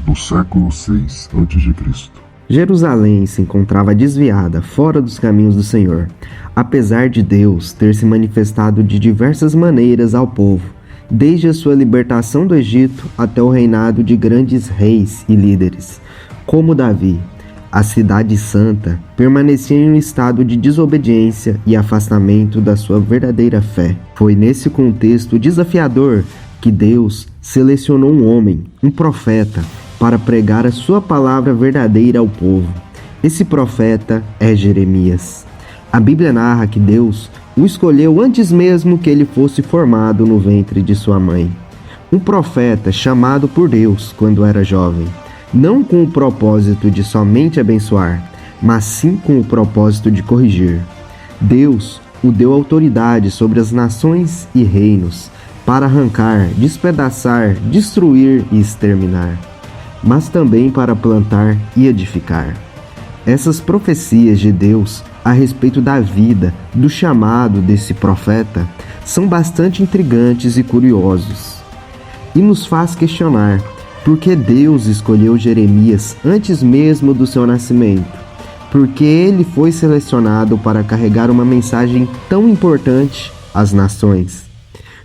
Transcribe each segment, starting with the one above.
no século VI a.C. Jerusalém se encontrava desviada, fora dos caminhos do Senhor, apesar de Deus ter se manifestado de diversas maneiras ao povo, desde a sua libertação do Egito até o reinado de grandes reis e líderes, como Davi. A cidade santa permanecia em um estado de desobediência e afastamento da sua verdadeira fé. Foi nesse contexto desafiador que Deus selecionou um homem, um profeta, para pregar a sua palavra verdadeira ao povo. Esse profeta é Jeremias. A Bíblia narra que Deus o escolheu antes mesmo que ele fosse formado no ventre de sua mãe. Um profeta chamado por Deus quando era jovem, não com o propósito de somente abençoar, mas sim com o propósito de corrigir. Deus o deu autoridade sobre as nações e reinos para arrancar, despedaçar, destruir e exterminar, mas também para plantar e edificar. Essas profecias de Deus a respeito da vida, do chamado desse profeta, são bastante intrigantes e curiosos, e nos faz questionar por que Deus escolheu Jeremias antes mesmo do seu nascimento, porque ele foi selecionado para carregar uma mensagem tão importante às nações.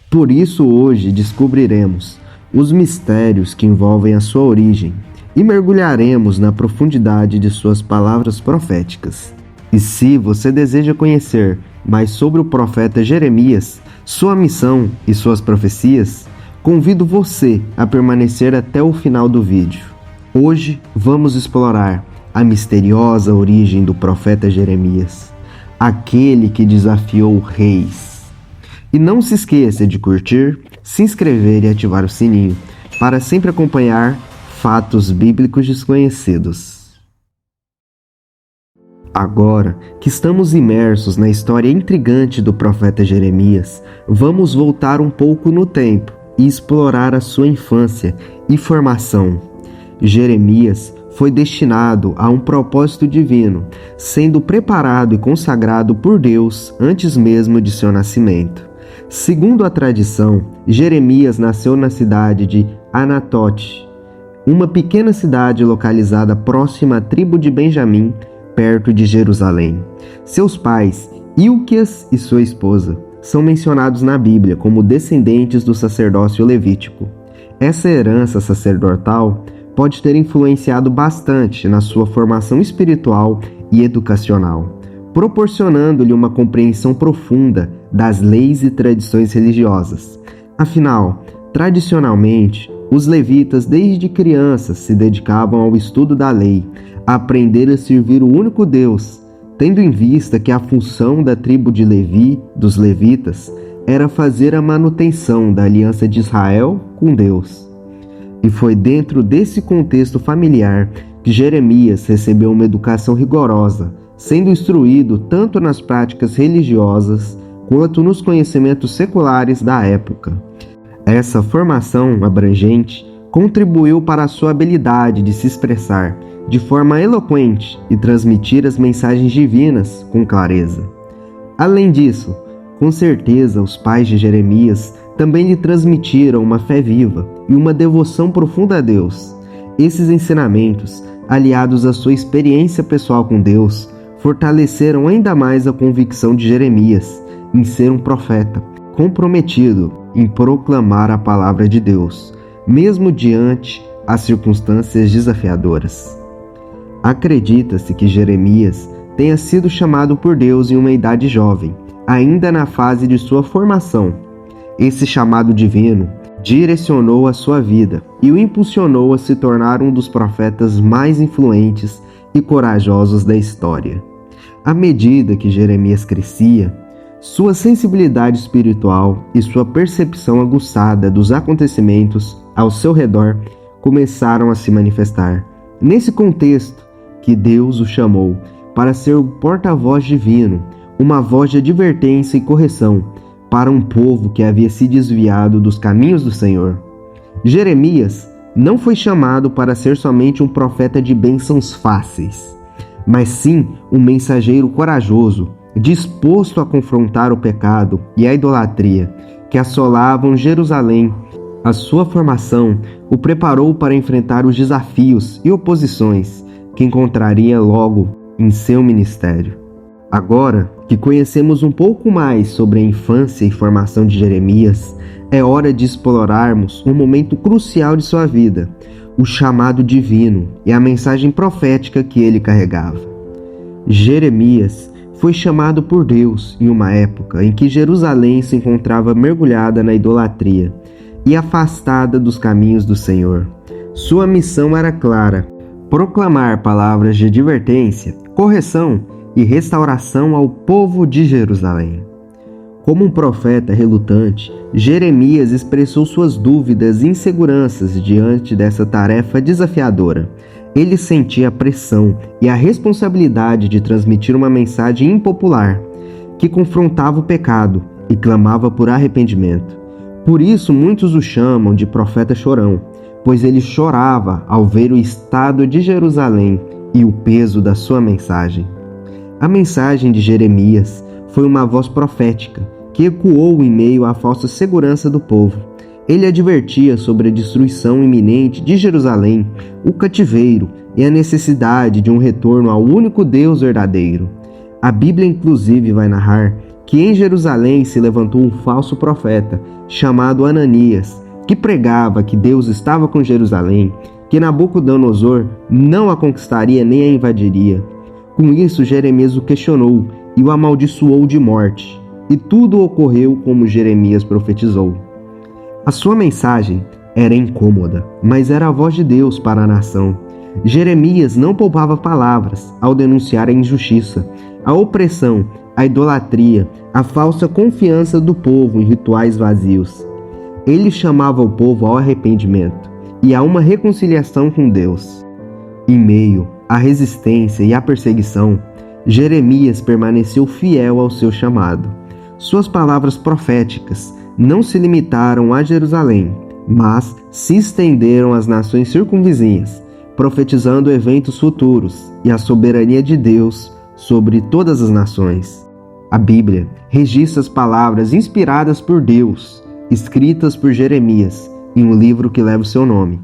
Por isso hoje descobriremos os mistérios que envolvem a sua origem e mergulharemos na profundidade de suas palavras proféticas. E se você deseja conhecer mais sobre o profeta Jeremias, sua missão e suas profecias, convido você a permanecer até o final do vídeo. Hoje vamos explorar a misteriosa origem do profeta Jeremias, aquele que desafiou reis. E não se esqueça de curtir, se inscrever e ativar o sininho para sempre acompanhar fatos bíblicos desconhecidos. Agora que estamos imersos na história intrigante do profeta Jeremias, vamos voltar um pouco no tempo e explorar a sua infância e formação. Jeremias foi destinado a um propósito divino, sendo preparado e consagrado por Deus antes mesmo de seu nascimento. Segundo a tradição, Jeremias nasceu na cidade de Anatote, uma pequena cidade localizada próxima à tribo de Benjamim, perto de Jerusalém. Seus pais, Ilquias e sua esposa, são mencionados na Bíblia como descendentes do sacerdócio levítico. Essa herança sacerdotal pode ter influenciado bastante na sua formação espiritual e educacional, proporcionando-lhe uma compreensão profunda das leis e tradições religiosas. Afinal, tradicionalmente, os levitas desde crianças se dedicavam ao estudo da lei, a aprender a servir o único Deus, tendo em vista que a função da tribo de Levi, dos levitas, era fazer a manutenção da aliança de Israel com Deus. E foi dentro desse contexto familiar que Jeremias recebeu uma educação rigorosa, sendo instruído tanto nas práticas religiosas quanto nos conhecimentos seculares da época. Essa formação abrangente contribuiu para a sua habilidade de se expressar de forma eloquente e transmitir as mensagens divinas com clareza. Além disso, com certeza os pais de Jeremias também lhe transmitiram uma fé viva e uma devoção profunda a Deus. Esses ensinamentos, aliados à sua experiência pessoal com Deus, fortaleceram ainda mais a convicção de Jeremias em ser um profeta, comprometido em proclamar a palavra de Deus, mesmo diante as circunstâncias desafiadoras. Acredita-se que Jeremias tenha sido chamado por Deus em uma idade jovem, ainda na fase de sua formação. Esse chamado divino direcionou a sua vida e o impulsionou a se tornar um dos profetas mais influentes e corajosos da história. À medida que Jeremias crescia, sua sensibilidade espiritual e sua percepção aguçada dos acontecimentos ao seu redor começaram a se manifestar. Nesse contexto que Deus o chamou para ser o porta-voz divino, uma voz de advertência e correção para um povo que havia se desviado dos caminhos do Senhor. Jeremias não foi chamado para ser somente um profeta de bênçãos fáceis, mas sim um mensageiro corajoso, disposto a confrontar o pecado e a idolatria que assolavam Jerusalém A sua formação o preparou para enfrentar os desafios e oposições que encontraria logo em seu ministério. Agora que conhecemos um pouco mais sobre a infância e formação de Jeremias, é hora de explorarmos um momento crucial de sua vida, o chamado divino e a mensagem profética que ele carregava. Jeremias foi chamado por Deus em uma época em que Jerusalém se encontrava mergulhada na idolatria e afastada dos caminhos do Senhor. Sua missão era clara: proclamar palavras de advertência, correção e restauração ao povo de Jerusalém. Como um profeta relutante, Jeremias expressou suas dúvidas e inseguranças diante dessa tarefa desafiadora. Ele sentia a pressão e a responsabilidade de transmitir uma mensagem impopular, que confrontava o pecado e clamava por arrependimento. Por isso muitos o chamam de profeta chorão, pois ele chorava ao ver o estado de Jerusalém e o peso da sua mensagem. A mensagem de Jeremias foi uma voz profética que ecoou em meio à falsa segurança do povo. Ele advertia sobre a destruição iminente de Jerusalém, o cativeiro e a necessidade de um retorno ao único Deus verdadeiro. A Bíblia inclusive vai narrar que em Jerusalém se levantou um falso profeta chamado Ananias, que pregava que Deus estava com Jerusalém, que Nabucodonosor não a conquistaria nem a invadiria. Com isso, Jeremias o questionou e o amaldiçoou de morte. E tudo ocorreu como Jeremias profetizou. A sua mensagem era incômoda, mas era a voz de Deus para a nação. Jeremias não poupava palavras ao denunciar a injustiça, a opressão, a idolatria, a falsa confiança do povo em rituais vazios. Ele chamava o povo ao arrependimento e a uma reconciliação com Deus. Em meio à resistência e à perseguição, Jeremias permaneceu fiel ao seu chamado. Suas palavras proféticas não se limitaram a Jerusalém, mas se estenderam às nações circunvizinhas, profetizando eventos futuros e a soberania de Deus sobre todas as nações. A Bíblia registra as palavras inspiradas por Deus, escritas por Jeremias, em um livro que leva o seu nome.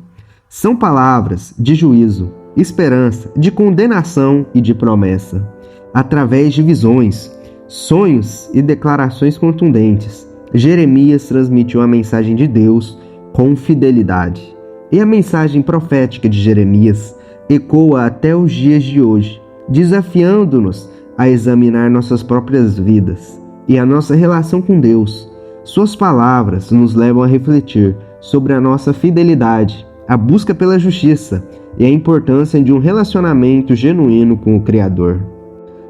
São palavras de juízo, esperança, de condenação e de promessa. Através de visões, sonhos e declarações contundentes, Jeremias transmitiu a mensagem de Deus com fidelidade. E a mensagem profética de Jeremias ecoa até os dias de hoje, desafiando-nos a examinar nossas próprias vidas e a nossa relação com Deus. Suas palavras nos levam a refletir sobre a nossa fidelidade, a busca pela justiça e a importância de um relacionamento genuíno com o Criador.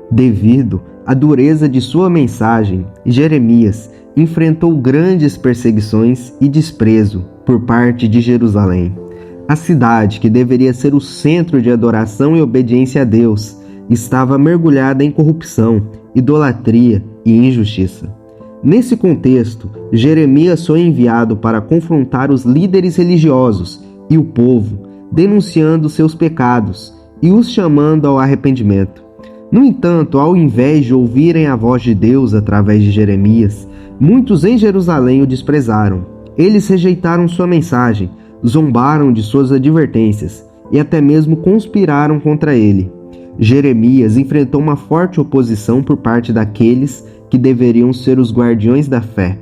Devido à dureza de sua mensagem, Jeremias enfrentou grandes perseguições e desprezo por parte de Jerusalém. A cidade, que deveria ser o centro de adoração e obediência a Deus, estava mergulhada em corrupção, idolatria e injustiça. Nesse contexto, Jeremias foi enviado para confrontar os líderes religiosos e o povo, denunciando seus pecados e os chamando ao arrependimento. No entanto, ao invés de ouvirem a voz de Deus através de Jeremias, muitos em Jerusalém o desprezaram. Eles rejeitaram sua mensagem, zombaram de suas advertências e até mesmo conspiraram contra ele. Jeremias enfrentou uma forte oposição por parte daqueles que deveriam ser os guardiões da fé.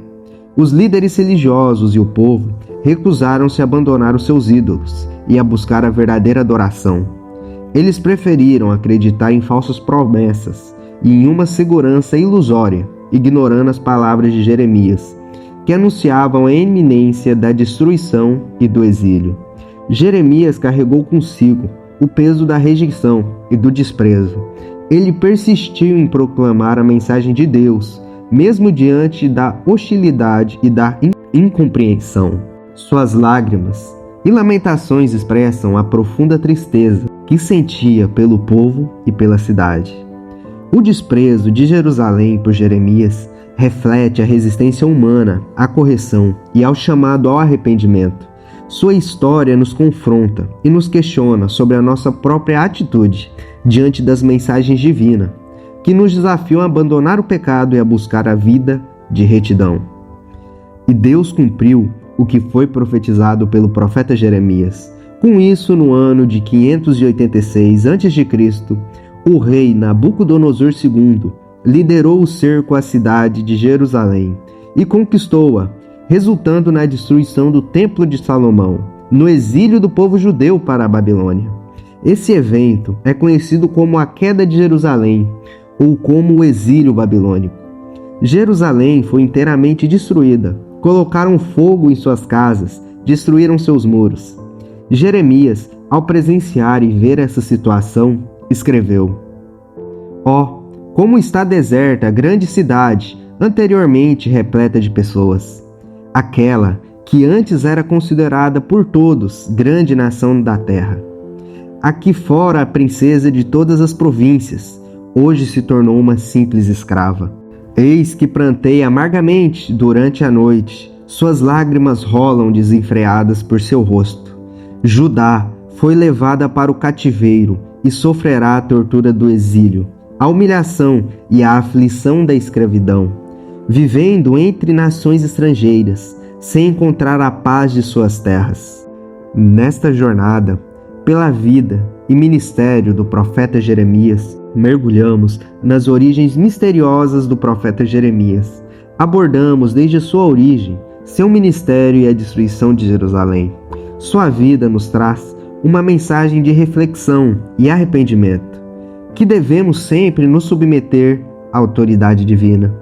Os líderes religiosos e o povo recusaram-se a abandonar os seus ídolos e a buscar a verdadeira adoração. Eles preferiram acreditar em falsas promessas e em uma segurança ilusória, ignorando as palavras de Jeremias, que anunciavam a iminência da destruição e do exílio. Jeremias carregou consigo o peso da rejeição e do desprezo. Ele persistiu em proclamar a mensagem de Deus, mesmo diante da hostilidade e da incompreensão. Suas lágrimas e lamentações expressam a profunda tristeza que sentia pelo povo e pela cidade. O desprezo de Jerusalém por Jeremias reflete a resistência humana à correção e ao chamado ao arrependimento. Sua história nos confronta e nos questiona sobre a nossa própria atitude diante das mensagens divinas, que nos desafiam a abandonar o pecado e a buscar a vida de retidão. E Deus cumpriu o que foi profetizado pelo profeta Jeremias. Com isso, no ano de 586 a.C., o rei Nabucodonosor II liderou o cerco à cidade de Jerusalém e conquistou-a, resultando na destruição do Templo de Salomão, no exílio do povo judeu para a Babilônia. Esse evento é conhecido como a Queda de Jerusalém ou como o exílio babilônico. Jerusalém foi inteiramente destruída, colocaram fogo em suas casas, destruíram seus muros. Jeremias, ao presenciar e ver essa situação, escreveu: Ó, como está deserta a grande cidade, anteriormente repleta de pessoas. Aquela que antes era considerada por todos grande nação da terra. Aqui fora a princesa de todas as províncias, hoje se tornou uma simples escrava. Eis que pranteia amargamente durante a noite, suas lágrimas rolam desenfreadas por seu rosto. Judá foi levada para o cativeiro e sofrerá a tortura do exílio, a humilhação e a aflição da escravidão, vivendo entre nações estrangeiras, sem encontrar a paz de suas terras. Nesta jornada, pela vida e ministério do profeta Jeremias, mergulhamos nas origens misteriosas do profeta Jeremias. Abordamos desde sua origem, seu ministério e a destruição de Jerusalém. Sua vida nos traz uma mensagem de reflexão e arrependimento, que devemos sempre nos submeter à autoridade divina.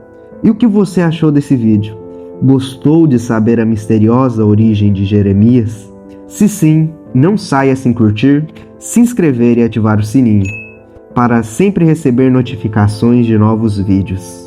E o que você achou desse vídeo? Gostou de saber a misteriosa origem de Jeremias? Se sim, não saia sem curtir, se inscrever e ativar o sininho, para sempre receber notificações de novos vídeos.